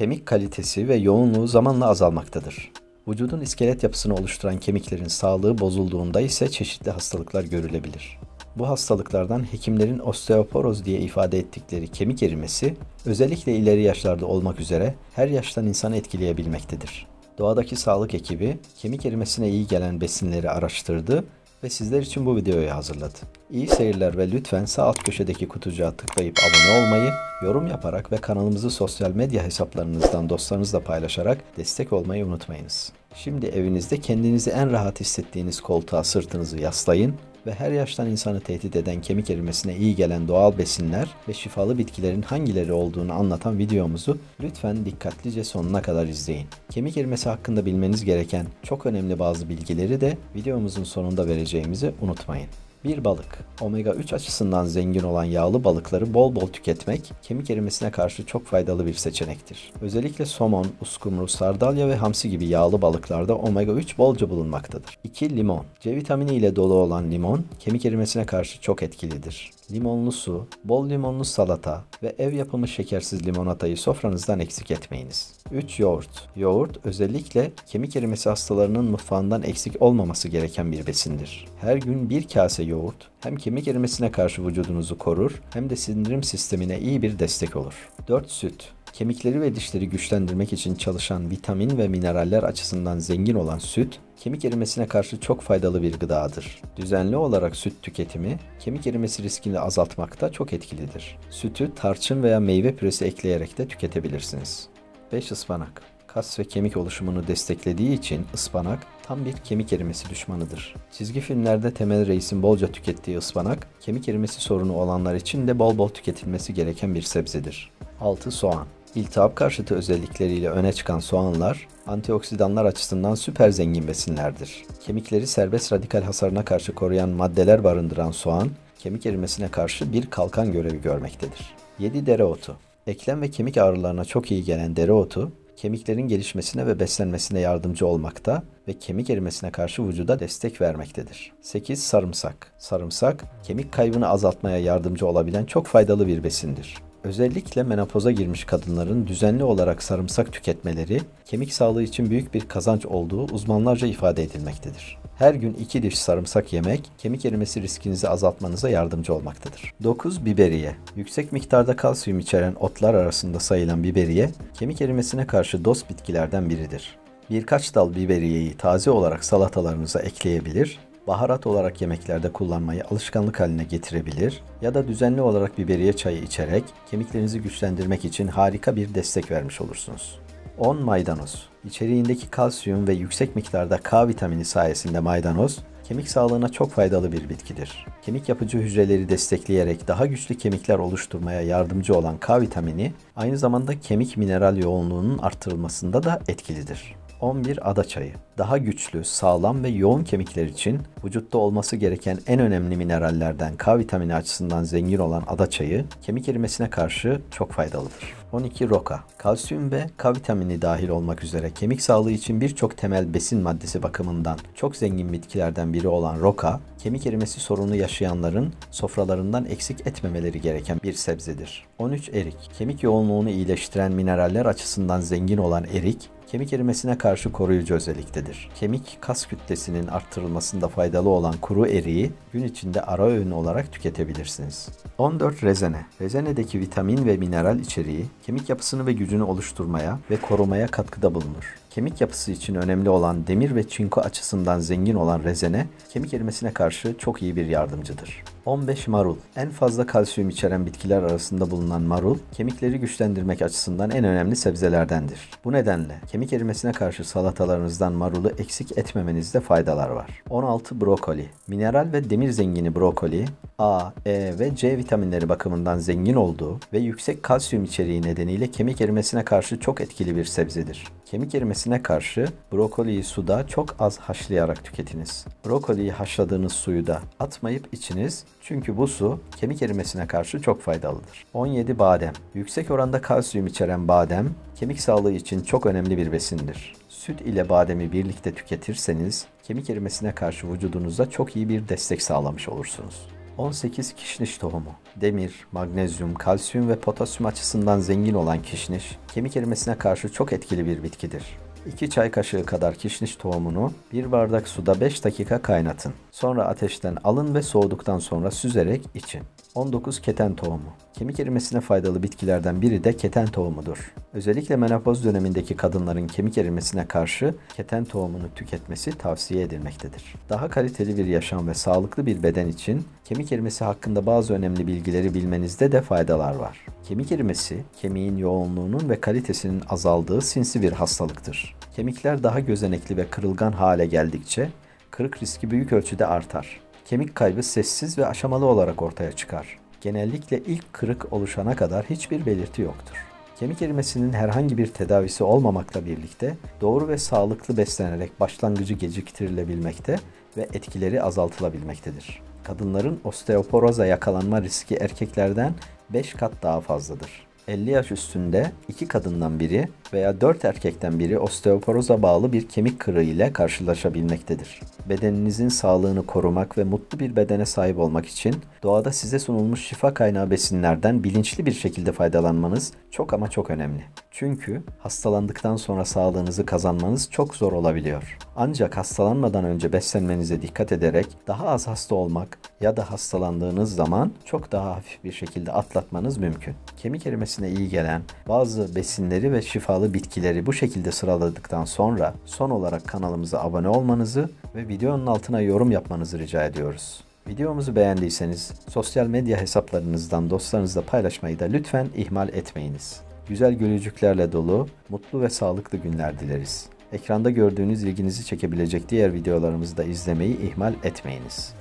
Kemik kalitesi ve yoğunluğu zamanla azalmaktadır. Vücudun iskelet yapısını oluşturan kemiklerin sağlığı bozulduğunda ise çeşitli hastalıklar görülebilir. Bu hastalıklardan hekimlerin osteoporoz diye ifade ettikleri kemik erimesi, özellikle ileri yaşlarda olmak üzere her yaştan insanı etkileyebilmektedir. Doğadaki sağlık ekibi, kemik erimesine iyi gelen besinleri araştırdı ve sizler için bu videoyu hazırladı. İyi seyirler ve lütfen sağ alt köşedeki kutucuğa tıklayıp abone olmayı, yorum yaparak ve kanalımızı sosyal medya hesaplarınızdan dostlarınızla paylaşarak destek olmayı unutmayınız. Şimdi evinizde kendinizi en rahat hissettiğiniz koltuğa sırtınızı yaslayın ve her yaştan insanı tehdit eden kemik erimesine iyi gelen doğal besinler ve şifalı bitkilerin hangileri olduğunu anlatan videomuzu lütfen dikkatlice sonuna kadar izleyin. Kemik erimesi hakkında bilmeniz gereken çok önemli bazı bilgileri de videomuzun sonunda vereceğimizi unutmayın. Bir balık. Omega 3 açısından zengin olan yağlı balıkları bol bol tüketmek, kemik erimesine karşı çok faydalı bir seçenektir. Özellikle somon, uskumru, sardalya ve hamsi gibi yağlı balıklarda omega 3 bolca bulunmaktadır. 2. Limon. C vitamini ile dolu olan limon, kemik erimesine karşı çok etkilidir. Limonlu su, bol limonlu salata ve ev yapımı şekersiz limonatayı sofranızdan eksik etmeyiniz. 3. Yoğurt. Yoğurt özellikle kemik erimesi hastalarının mutfağından eksik olmaması gereken bir besindir. Her gün bir kase yoğurt hem kemik erimesine karşı vücudunuzu korur hem de sindirim sistemine iyi bir destek olur. 4. Süt. Kemikleri ve dişleri güçlendirmek için çalışan vitamin ve mineraller açısından zengin olan süt, kemik erimesine karşı çok faydalı bir gıdadır. Düzenli olarak süt tüketimi, kemik erimesi riskini azaltmakta çok etkilidir. Sütü tarçın veya meyve püresi ekleyerek de tüketebilirsiniz. 5. Ispanak. Kas ve kemik oluşumunu desteklediği için ıspanak tam bir kemik erimesi düşmanıdır. Çizgi filmlerde Temel Reis'in bolca tükettiği ıspanak, kemik erimesi sorunu olanlar için de bol bol tüketilmesi gereken bir sebzedir. 6. Soğan. İltihap karşıtı özellikleriyle öne çıkan soğanlar, antioksidanlar açısından süper zengin besinlerdir. Kemikleri serbest radikal hasarına karşı koruyan maddeler barındıran soğan, kemik erimesine karşı bir kalkan görevi görmektedir. 7. Dereotu. Eklem ve kemik ağrılarına çok iyi gelen dereotu, kemiklerin gelişmesine ve beslenmesine yardımcı olmakta ve kemik erimesine karşı vücuda destek vermektedir. 8. Sarımsak. Sarımsak, kemik kaybını azaltmaya yardımcı olabilen çok faydalı bir besindir. Özellikle menopoza girmiş kadınların düzenli olarak sarımsak tüketmeleri, kemik sağlığı için büyük bir kazanç olduğu uzmanlarca ifade edilmektedir. Her gün 2 diş sarımsak yemek, kemik erimesi riskinizi azaltmanıza yardımcı olmaktadır. 9. Biberiye. Yüksek miktarda kalsiyum içeren otlar arasında sayılan biberiye, kemik erimesine karşı dost bitkilerden biridir. Birkaç dal biberiyeyi taze olarak salatalarınıza ekleyebilir, baharat olarak yemeklerde kullanmayı alışkanlık haline getirebilir ya da düzenli olarak biberiye çayı içerek kemiklerinizi güçlendirmek için harika bir destek vermiş olursunuz. 10. Maydanoz. İçeriğindeki kalsiyum ve yüksek miktarda K vitamini sayesinde maydanoz, kemik sağlığına çok faydalı bir bitkidir. Kemik yapıcı hücreleri destekleyerek daha güçlü kemikler oluşturmaya yardımcı olan K vitamini, aynı zamanda kemik mineral yoğunluğunun artırılmasında da etkilidir. 11. Ada çayı. Daha güçlü, sağlam ve yoğun kemikler için vücutta olması gereken en önemli minerallerden K vitamini açısından zengin olan ada çayı, kemik erimesine karşı çok faydalıdır. 12. Roka. Kalsiyum ve K vitamini dahil olmak üzere kemik sağlığı için birçok temel besin maddesi bakımından çok zengin bitkilerden biri olan roka, kemik erimesi sorunu yaşayanların sofralarından eksik etmemeleri gereken bir sebzedir. 13. Erik. Kemik yoğunluğunu iyileştiren mineraller açısından zengin olan erik, kemik erimesine karşı koruyucu özelliktedir. Kemik kas kütlesinin arttırılmasında faydalı olan kuru eriği gün içinde ara öğün olarak tüketebilirsiniz. 14. Rezene. Rezenedeki vitamin ve mineral içeriği kemik yapısını ve gücünü oluşturmaya ve korumaya katkıda bulunur. Kemik yapısı için önemli olan demir ve çinko açısından zengin olan rezene, kemik erimesine karşı çok iyi bir yardımcıdır. 15. Marul. En fazla kalsiyum içeren bitkiler arasında bulunan marul, kemikleri güçlendirmek açısından en önemli sebzelerdendir. Bu nedenle kemik erimesine karşı salatalarınızdan marulu eksik etmemenizde faydalar var. 16. Brokoli. Mineral ve demir zengini brokoli, A, E ve C vitaminleri bakımından zengin olduğu ve yüksek kalsiyum içeriği nedeniyle kemik erimesine karşı çok etkili bir sebzedir. Kemik erimesine karşı brokoliyi suda çok az haşlayarak tüketiniz. Brokoliyi haşladığınız suyu da atmayıp içiniz çünkü bu su kemik erimesine karşı çok faydalıdır. 17. Badem. Yüksek oranda kalsiyum içeren badem, kemik sağlığı için çok önemli bir besindir. Süt ile bademi birlikte tüketirseniz, kemik erimesine karşı vücudunuza çok iyi bir destek sağlamış olursunuz. 18 kişniş tohumu. Demir, magnezyum, kalsiyum ve potasyum açısından zengin olan kişniş, kemik erimesine karşı çok etkili bir bitkidir. 2 çay kaşığı kadar kişniş tohumunu 1 bardak suda 5 dakika kaynatın. Sonra ateşten alın ve soğuduktan sonra süzerek için. 19 keten tohumu. Kemik erimesine faydalı bitkilerden biri de keten tohumudur. Özellikle menopoz dönemindeki kadınların kemik erimesine karşı keten tohumunu tüketmesi tavsiye edilmektedir. Daha kaliteli bir yaşam ve sağlıklı bir beden için kemik erimesi hakkında bazı önemli bilgileri bilmenizde de faydalar var. Kemik erimesi, kemiğin yoğunluğunun ve kalitesinin azaldığı sinsi bir hastalıktır. Kemikler daha gözenekli ve kırılgan hale geldikçe kırık riski büyük ölçüde artar. Kemik kaybı sessiz ve aşamalı olarak ortaya çıkar. Genellikle ilk kırık oluşana kadar hiçbir belirti yoktur. Kemik erimesinin herhangi bir tedavisi olmamakla birlikte doğru ve sağlıklı beslenerek başlangıcı geciktirilebilmekte ve etkileri azaltılabilmektedir. Kadınların osteoporoza yakalanma riski erkeklerden 5 kat daha fazladır. 50 yaş üstünde 2 kadından biri veya 4 erkekten biri osteoporoza bağlı bir kemik kırığı ile karşılaşabilmektedir. Bedeninizin sağlığını korumak ve mutlu bir bedene sahip olmak için doğada size sunulmuş şifa kaynağı besinlerden bilinçli bir şekilde faydalanmanız çok ama çok önemli. Çünkü hastalandıktan sonra sağlığınızı kazanmanız çok zor olabiliyor. Ancak hastalanmadan önce beslenmenize dikkat ederek daha az hasta olmak ya da hastalandığınız zaman çok daha hafif bir şekilde atlatmanız mümkün. Kemik erimesine iyi gelen bazı besinleri ve şifalı bitkileri bu şekilde sıraladıktan sonra son olarak kanalımıza abone olmanızı ve videonun altına yorum yapmanızı rica ediyoruz. Videomuzu beğendiyseniz sosyal medya hesaplarınızdan dostlarınızla paylaşmayı da lütfen ihmal etmeyiniz. Güzel gülücüklerle dolu, mutlu ve sağlıklı günler dileriz. Ekranda gördüğünüz ilginizi çekebilecek diğer videolarımızı da izlemeyi ihmal etmeyiniz.